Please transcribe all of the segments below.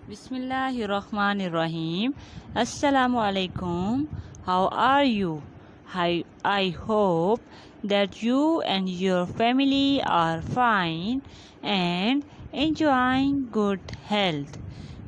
Bismillahirrahmanirrahim. Assalamu alaikum. How are you? I hope that you and your family are fine and enjoying good health.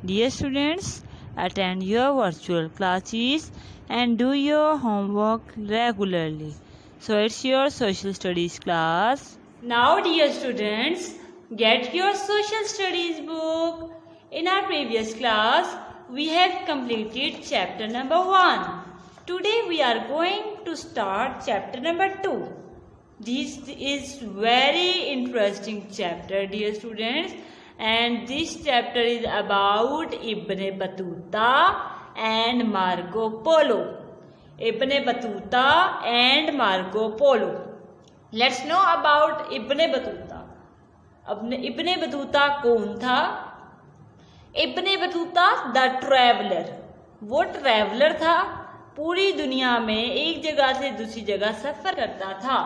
Dear students, attend your virtual classes and do your homework regularly. So it's your social studies class. Now, dear students, get your social studies book. In our previous class, we have completed chapter number 1. Today we are going to start chapter number 2. This is very interesting chapter, dear students, and this chapter is about Ibn Battuta and Marco Polo. Ibn Battuta and Marco Polo. Let's know about Ibn Battuta. Ibn Battuta कौन था? Ibn Battuta the traveller, वो traveller था, पूरी दुनिया में एक जगह से दूसरी जगह सफर करता था.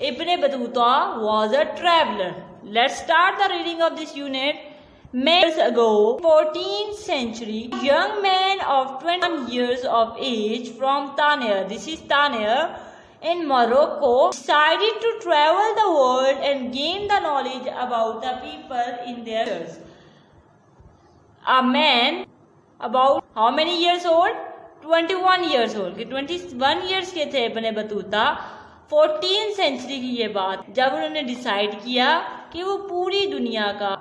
Ibn Battuta was a traveller. Let's start the reading of this unit. Many years ago, 14th century, young man of 21 years of age from Tangier, this is Tangier in Morocco, decided to travel the world and gain the knowledge about the people in their cultures. A man about how many years old? 21 years old. 21 years के थे Ibn Battuta. 14th century की ये बात, जब उन्होंने decide किया कि वो पूरी दुनिया का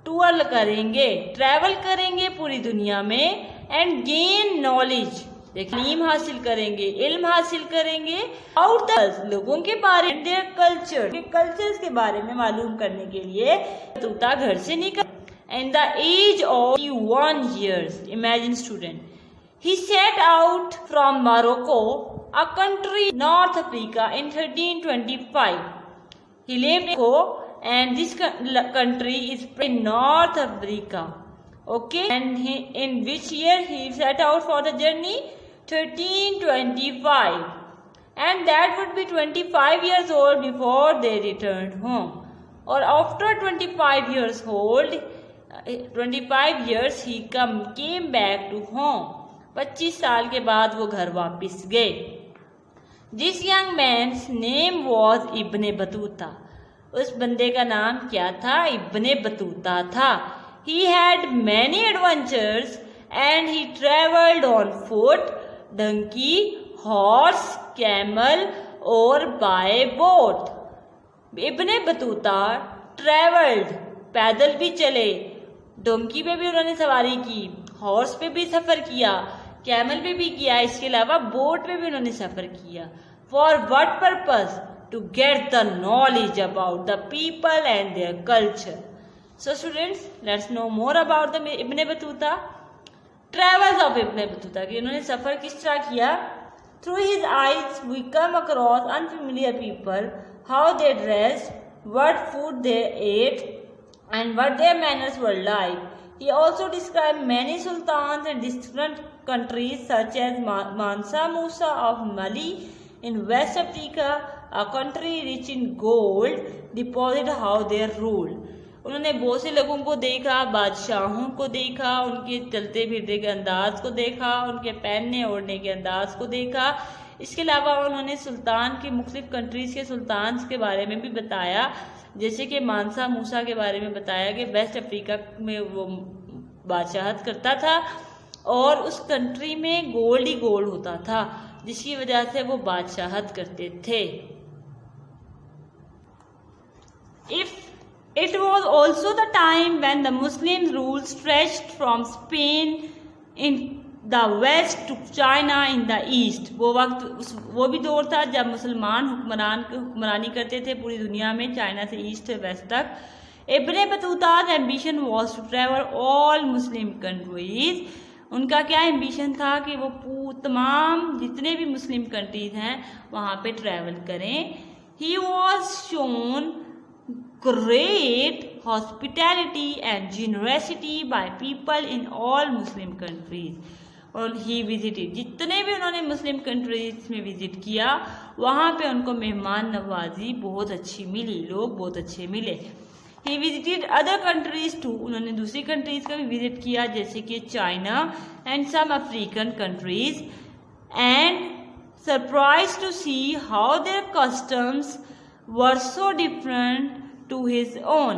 टूर करेंगे, ट्रैवल करेंगे पूरी दुनिया में, एंड गेन नॉलेज, तालीम हासिल करेंगे, इल्म हासिल करेंगे, और लोगों के बारे में, देयर कल्चर्स के बारे में मालूम करने के लिए बतूता घर से निकल. In the age of 21 years, imagine student, he set out from Morocco, a country North Africa, in 1325. He lived in and this country is in North Africa. Okay, and in which year he set out for the journey? 1325, and that would be 25 years old before they returned home, or after 25 years old. 25 years he came back to home. 25 साल के बाद वो घर वापस गए. This young man's name was Ibn Battuta. उस बंदे का नाम क्या था? इब्न बतूता था. He had many adventures and he traveled on foot, donkey, horse, camel or by boat. Ibn Battuta traveled, पैदल भी चले, डोंकी पे भी उन्होंने सवारी की, हॉर्स पे भी सफ़र किया, कैमल पे भी किया, इसके अलावा बोट पे भी उन्होंने सफ़र किया. For what purpose? To get the knowledge about the people and their culture. So students, let's know more about the Ibn Battuta. Travels of Ibn Battuta, कि उन्होंने सफ़र किस तरह किया. Through his eyes we come across unfamiliar people, how they dressed, what food they ate, and what their manners were like. He also described many sultans in different countries such as Mansa Musa of Mali in West Africa, a country rich in gold deposit, how they ruled. उन्होंने बहुत से लोगों को देखा, बादशाहों को देखा, उनके चलते फिरते के अंदाज को देखा, उनके पहनने ओढ़ने के अंदाज को देखा. इसके अलावा उन्होंने सुल्तान के मुख्तलिफ कंट्रीज़ के सुल्तान के बारे में भी बताया, जैसे कि मानसा मूसा के बारे में बताया कि वेस्ट अफ्रीका में वो बादशाहत करता था और उस कंट्री में गोल्ड ही गोल्ड होता था, जिसकी वजह से वो बादशाहत करते थे. It was also the time when the Muslim rule stretched from Spain in the west to China in the east. वो भी दौर था जब मुसलमान हुक्मरानी करते थे पूरी दुनिया में, चाइना से ईस्ट से वेस्ट तक. इब्न बतूता's ambition was to travel all Muslim countries. उनका क्या एम्बिशन था कि वो तमाम जितने भी मुस्लिम कंट्रीज हैं वहाँ पे ट्रैवल करें. He was shown great hospitality and generosity by people in all Muslim countries. और ही विजिटेड, जितने भी उन्होंने मुस्लिम कंट्रीज में विजिट किया वहाँ पे उनको मेहमान नवाजी बहुत अच्छी मिली, लोग बहुत अच्छे मिले. He visited other countries too, उन्होंने दूसरी कंट्रीज का भी विजिट किया जैसे कि China and some African countries, and surprise to see how their customs were so different to his own,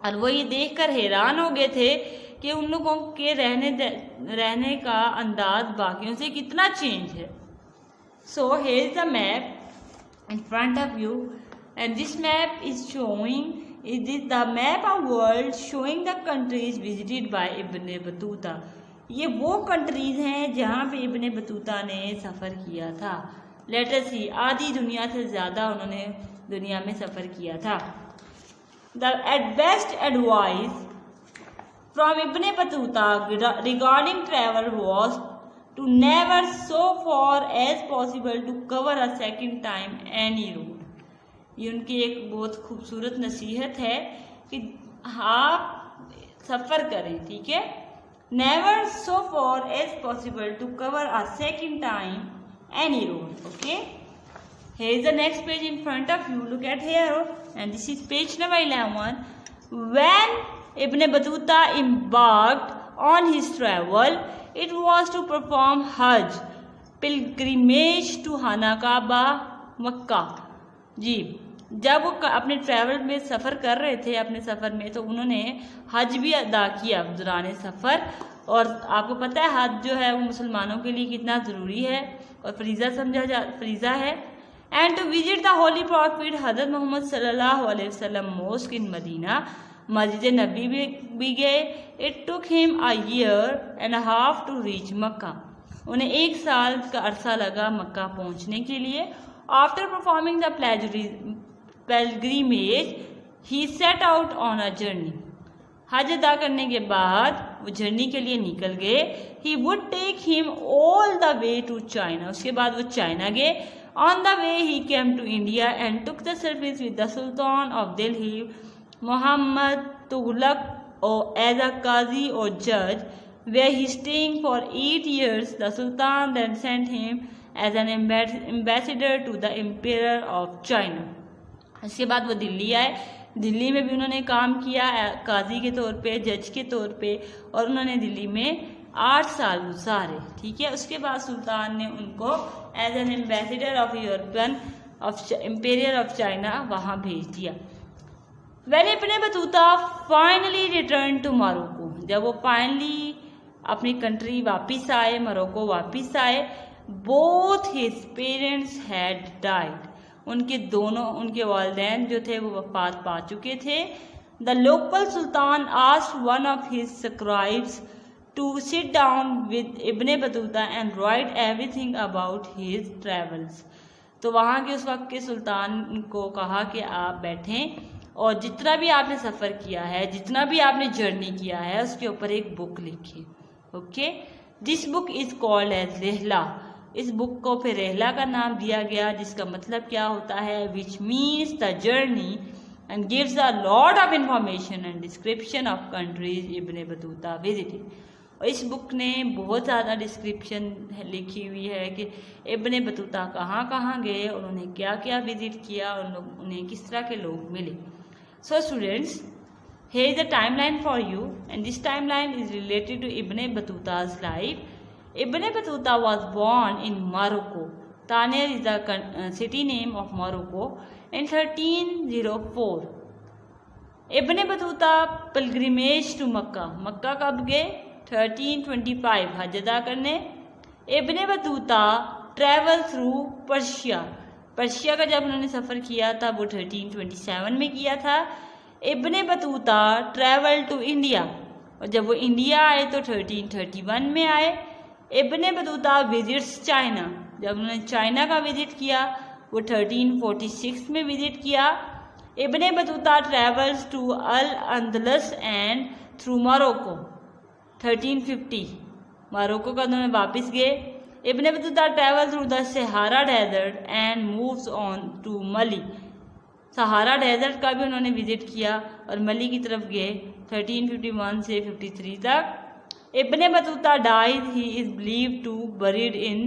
और वो ये देखकर हैरान हो गए थे कि उन लोगों के रहने का अंदाज बाकियों से कितना चेंज है। So here is the map in front of you, and this map is showing, it is the map of world showing the countries visited by Ibn Battuta. ये वो कंट्रीज हैं जहाँ पे इब्ने बतूता ने सफ़र किया था। Let us सी, आधी दुनिया से ज़्यादा उन्होंने दुनिया में सफ़र किया था। The at best advice from Ibn Battuta regarding travel was to never so far as possible to cover a second time any road। ये उनकी एक बहुत खूबसूरत नसीहत है कि आप सफ़र करें, ठीक है, never so far as possible to cover a second time any road. Okay, here is the next page in front of you, look at here, and this is page number 11. When Ibn Battuta embarked on his travel, it was to perform Hajj pilgrimage to Hanakaba, Makkah। जी, जब वो अपने travel में सफ़र कर रहे थे अपने सफ़र में, तो उन्होंने हज भी अदा किया दौरान सफ़र। और आपको पता है हज जो है वो मुसलमानों के लिए कितना ज़रूरी है और फरीज़ा है। And to visit the holy prophet हज़रत मोहम्मद सल्लल्लाहु अलैहि वसल्लम मोस्क इन मदीना, मस्जिद नबी भी गए। It took him a year and a half to reach Mecca, उन्हें 1 साल का अरसा लगा मक्का पहुँचने के लिए। After performing the pilgrimage he set out on a journey, हज अदा करने के बाद वो जर्नी के लिए निकल गए। he would take him all the way to China, उसके बाद वो चाइना गए। on the way he came to India and took the service with the Sultan of Delhi, Muhammad Tughlaq, as a qazi or judge, where he staying for 8 years. The Sultan then sent him as an ambassador to the Emperor of China। इसके बाद वो दिल्ली आए, दिल्ली में भी उन्होंने काम किया काजी के तौर पे, जज के तौर पे, और उन्होंने दिल्ली में 8 साल गुजारे, ठीक है। उसके बाद सुल्तान ने उनको as an ambassador of European of empire of China वहाँ भेज दिया। When Ibn Battuta finally return to Morocco, जब वो फाइनली अपनी कंट्री वापस आए, मोरक्को वापस आए, both his parents had died, उनके वालिदैन जो थे वो वफात पा चुके थे। The local sultan asked one of his scribes to sit down with Ibn Battuta and write everything about his travels. तो वहाँ के उस वक्त के सुल्तान को कहा कि आप बैठें और जितना भी आपने सफ़र किया है, जितना भी आपने जर्नी किया है, उसके ऊपर एक बुक लिखिए। Okay, this book is called as Rihla. इस बुक को फिर रहला का नाम दिया गया, जिसका मतलब क्या होता है, which means the journey and gives a lot of information and description of countries Ibn Battuta visited. और इस बुक ने बहुत ज़्यादा डिस्क्रिप्शन लिखी हुई है कि इब्ने बतूता कहाँ कहाँ गए, उन्होंने क्या क्या विजिट किया और उन्हें किस तरह के लोग मिले। So students, here is a timeline for you, and this timeline is related to Ibn Battuta's life. Ibn Battuta was born in Morocco. Taner is the city name of Morocco in 1304. Ibn Battuta pilgrimage to Makkah. मक्का कब गए? 1325 हज अदा करने। Ibn Battuta travel through Persia. Persia का जब उन्होंने सफ़र किया था वो 1327 में किया था। इब्ने बतूता ट्रैवल टू इंडिया, और जब वो इंडिया आए तो 1331 में आए। इब्ने बतूता विजिट्स चाइना, जब उन्होंने चाइना का विजिट किया वो 1346 में विजिट किया। Ibn Battuta travels to Al Andalus and through Morocco 1350, Morocco का उन्होंने वापस गए। Ibn Battuta travel through the Sahara desert and moves on to Mali, Sahara desert का भी उन्होंने विजिट किया और मली की तरफ गए 1351 से 53 तक। Ibn Battuta died, he is believed to buried in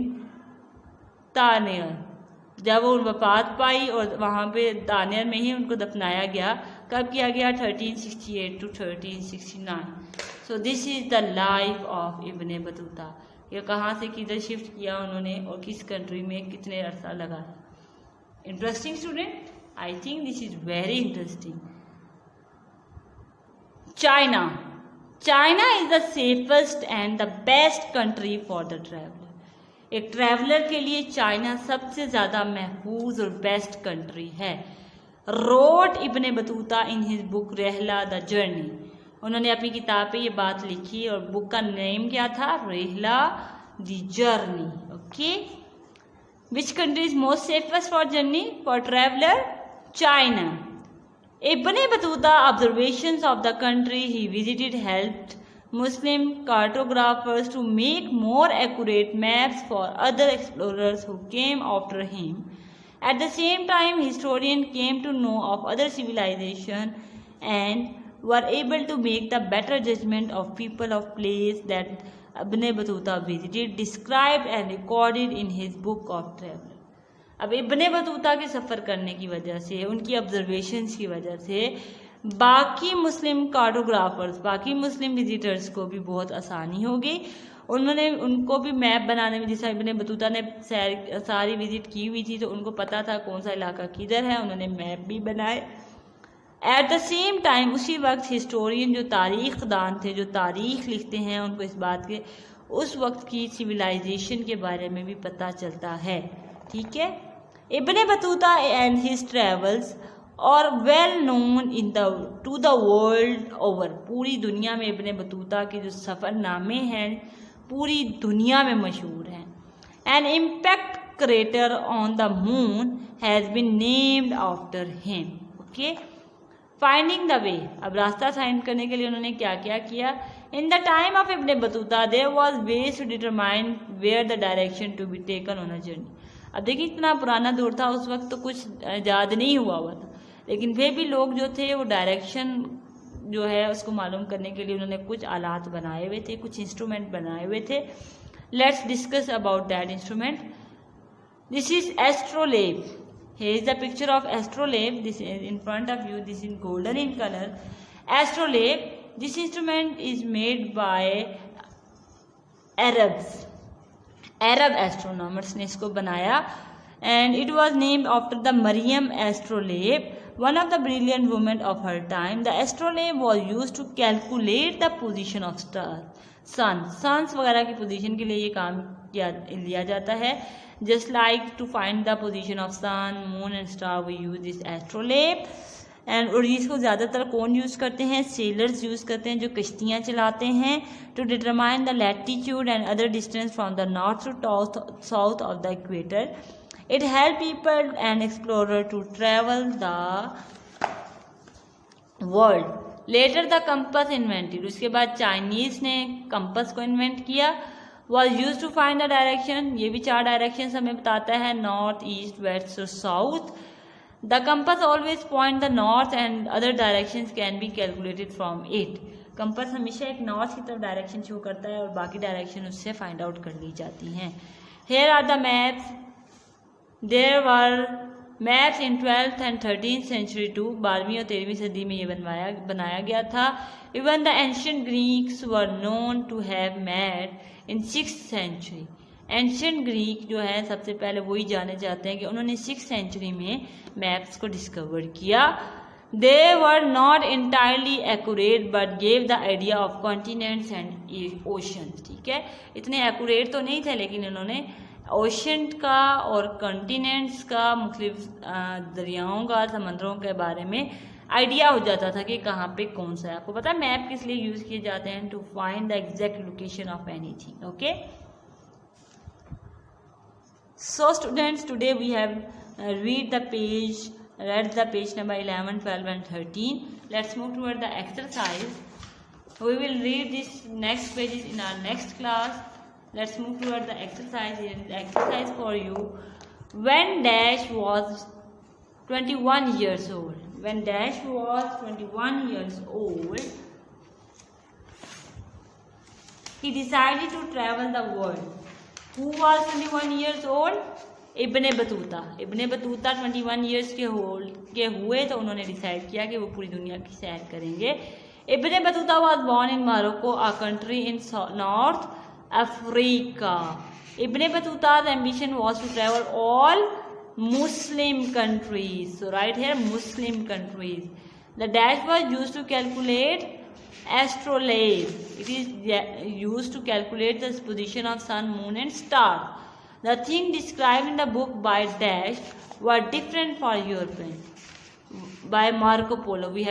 Tangier, जब वो वफात पाई और वहाँ पे तानेर में ही उनको दफनाया गया कब किया गया? 1368 to 1369। So this is the life of Ibn Battuta. ये कहाँ से किधर शिफ्ट किया उन्होंने और किस कंट्री में कितने अरसा लगा? Interesting student, I think this is very interesting. China. China is the safest and the best country for the traveller. एक ट्रैवलर के लिए चाइना सबसे ज़्यादा महफूज और बेस्ट कंट्री है। Wrote Ibn Battuta in his book Rihla the journey. उन्होंने अपनी किताब पे ये बात लिखी और बुक का नेम क्या था? Rihla the journey. Okay, which country is most safest for journey for traveller? China. Ibn Battuta observations of the country he visited helped Muslim cartographers to make more accurate maps for other explorers who came after him. At the same time, historians came to know of other civilizations and were able to make the better judgment of people of place that Ibn Battuta visited, described and recorded in his book of travel. अब Ibn Battuta के सफ़र करने की वजह से, उनकी observations की वजह से बाकी मुस्लिम कार्टोग्राफर्स, बाकी मुस्लिम विजिटर्स को भी बहुत आसानी हो गई। उन्होंने उनको भी मैप बनाने में, जैसा इब्ने बतूता ने सारी विजिट की हुई थी तो उनको पता था कौन सा इलाका किधर है, उन्होंने मैप भी बनाए। एट द सेम टाइम उसी वक्त हिस्टोरियन जो तारीख दान थे, जो तारीख लिखते हैं, उनको इस बात के उस वक्त की सिविलाइजेशन के बारे में भी पता चलता है। ठीक है, Ibn Battuta and his travels are well known in to the world over. पूरी दुनिया में इब्ने बतूता के जो सफ़रनामे हैं पूरी दुनिया में मशहूर हैं। An impact crater on the moon has been named after him. Okay, finding the way. अब रास्ता फाइंड करने के लिए उन्होंने क्या क्या किया? In the time of Ibn Battuta there was ways to determine where the direction to be taken on a journey. अब देखिए, इतना पुराना दौर था, उस वक्त तो कुछ याद नहीं हुआ था, लेकिन फिर भी लोग जो थे वो डायरेक्शन जो है उसको मालूम करने के लिए उन्होंने कुछ आलात बनाए हुए थे, कुछ इंस्ट्रूमेंट बनाए हुए थे। Let's discuss about that instrument. This is astrolabe. Here is the picture of astrolabe. This is in front of you, this is golden in colour. Astrolabe, this instrument is made by Arab astronomers ने इसको बनाया and it was named after the Mariam astrolabe, one of the brilliant women of her time. The astrolabe was use to calculate the position of star, suns वगैरह की position के लिए ये काम लिया जाता है। Just like to find the position of sun, moon and star we use this astrolabe. And और इसको ज़्यादातर कौन यूज़ करते हैं? सेलर्स यूज़ करते हैं जो कश्तियाँ चलाते हैं। To determine the latitude and other distance from the north to south of the equator. It help people and explorer to travel the world. Later the compass invented. उसके बाद चाइनीज़ ने compass को इन्वेंट किया। Was use to find the direction. ये भी 4 direction हमें बताता है, नॉर्थ, ईस्ट, वेस्ट और south. The compass always point the north and other directions can be calculated from it. Compass हमेशा एक नॉर्थ की तरफ डायरेक्शन शो करता है और बाकी डायरेक्शन उससे फाइंड आउट कर ली जाती हैं। Here are the maps. There were maps in 12th and 13th century too. 12वीं और 13वीं सदी में ये बनाया गया था। Even the ancient Greeks were known to have mapped in 6th century. Ancient Greek जो है सबसे पहले वही जाने जाते हैं कि उन्होंने 6th सेंचुरी में मैप्स को डिस्कवर किया। They were not entirely accurate but gave the idea of continents and oceans. ठीक है, इतने एक्यूरेट तो नहीं थे लेकिन इन्होंने ओशन का और कॉन्टिनेंट्स का, मुख्तलिफ दरियाओं का, समंदरों के बारे में आइडिया हो जाता था कि कहाँ पे कौन सा है। आपको पता है मैप किस लिए यूज़ किए जाते हैं? To find the exact location of anything. Okay, so students, today we have read the page number 11, 12 and 13. Let's move toward the exercise. We will read this next pages in our next class. Let's move toward the exercise. Here is the exercise for you. When Dash was 21 years old. When Dash was 21 years old, he decided to travel the world. Who was 21 years old? Ibn Battuta 21 years के हुए तो उन्होंने decide किया कि वो पूरी दुनिया की सैर करेंगे। Ibn Battuta was born in Morocco, a country in North Africa. Ibn Battuta's ambition was to travel all Muslim countries. So right here, Muslim countries. The dash was used to calculate astrolabe. It is used to calculate the position of sun, moon and star. The things described in the book by dash were different for European. By Marco Polo. We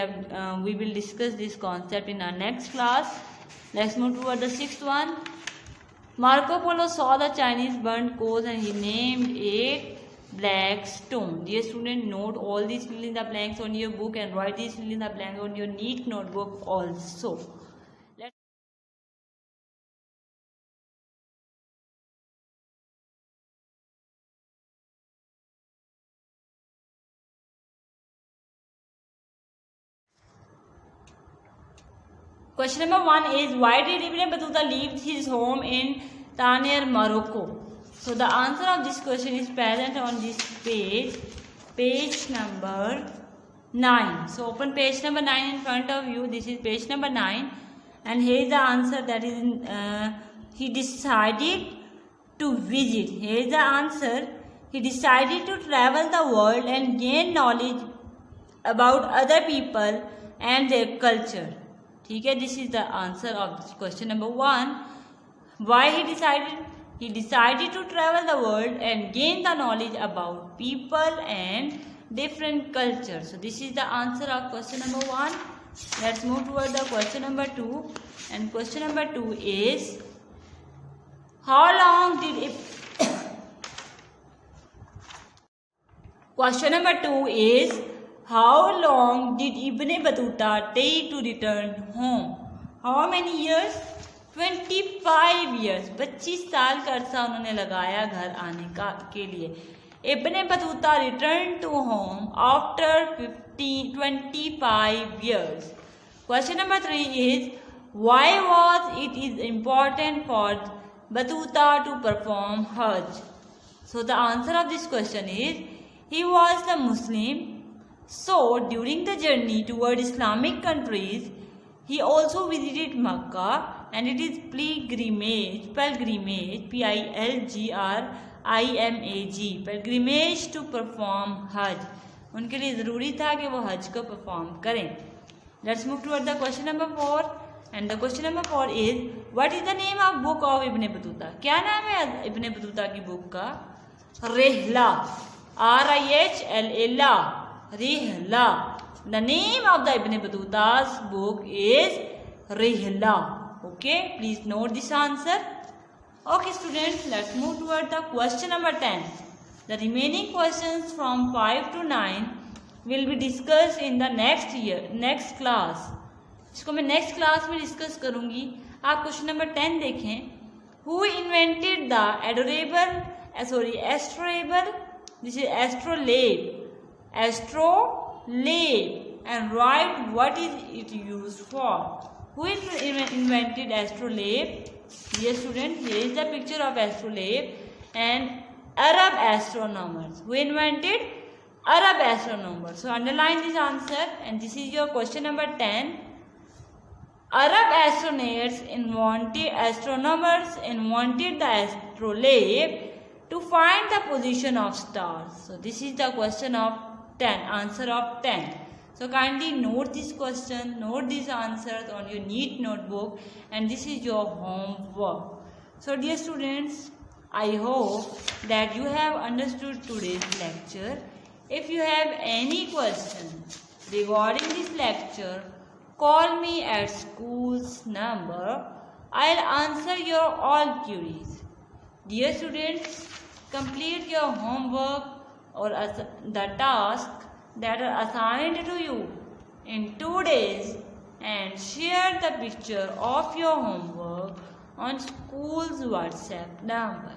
will discuss this concept in our next class. Let's move toward the sixth one. Marco Polo saw the Chinese burnt coals and he named it black stone. Dear student, note all these fill in the blanks on your book and write these fill in the blanks on your neat notebook also. Question number 1 is, why did Ibn Battuta leave his home in Tangier, Morocco? So the answer of this question is present on this page number 9. So open page number 9 in front of you. This is page number 9, and here is the answer. That is, he decided to visit. Here is the answer. He decided to travel the world and gain knowledge about other people and their culture. Okay, this is the answer of this question number 1. Why he decided? He decided to travel the world and gain the knowledge about people and different cultures. So this is the answer of question number 1. Let's move toward the question number 2. And question number 2 is, how long did it question number 2 is, how long did Ibn Battuta take to return home? How many years? 25 years. 25 साल का अरसा उन्होंने लगाया घर आने के लिए. Ibn Battuta returned to home after 25 years. Question number 3 is, why was it is important for Battuta to perform Hajj? So the answer of this question is, he was the Muslim. So during the journey toward Islamic countries, he also visited Makkah, and it is pilgrimage, pilgrimage to perform Hajj. उनके लिए ज़रूरी था कि वो हज को perform करें. Let's move toward the question number 4. And the question number 4 is, what is the name of book of Ibn Battuta? क्या नाम है Ibn Battuta की बुक का? Rihla, RIHLA. Rihla. The name of the Ibn Battuta's book is Rihla. Okay, please note this answer. Okay students, let's move toward the question number 10. The remaining questions from 5 to 9 will be discussed in the next class. इसको मैं next class में discuss करूँगी. आप question number 10 देखें. Who invented the astrolabe? This is astrolabe. And write what is it used for. Who invented astrolabe? Dear student, here is the picture of astrolabe and Arab astronomers. Who invented? Arab astronomers. So underline this answer, and this is your question number 10. Arab astronomers invented the astrolabe to find the position of stars. So this is the question of 10, answer of 10. So kindly note this question, note these answers on your neat notebook, and this is your homework. So dear students, I hope that you have understood today's lecture. If you have any questions regarding this lecture, call me at school's number. I'll answer your all queries. Dear students, complete your homework or the task that are assigned to you in 2 days and share the picture of your homework on school's WhatsApp number.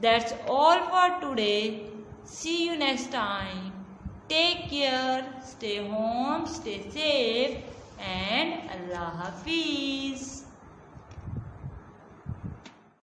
That's all for today. See you next time. Take care, stay home, stay safe, and Allah Hafiz.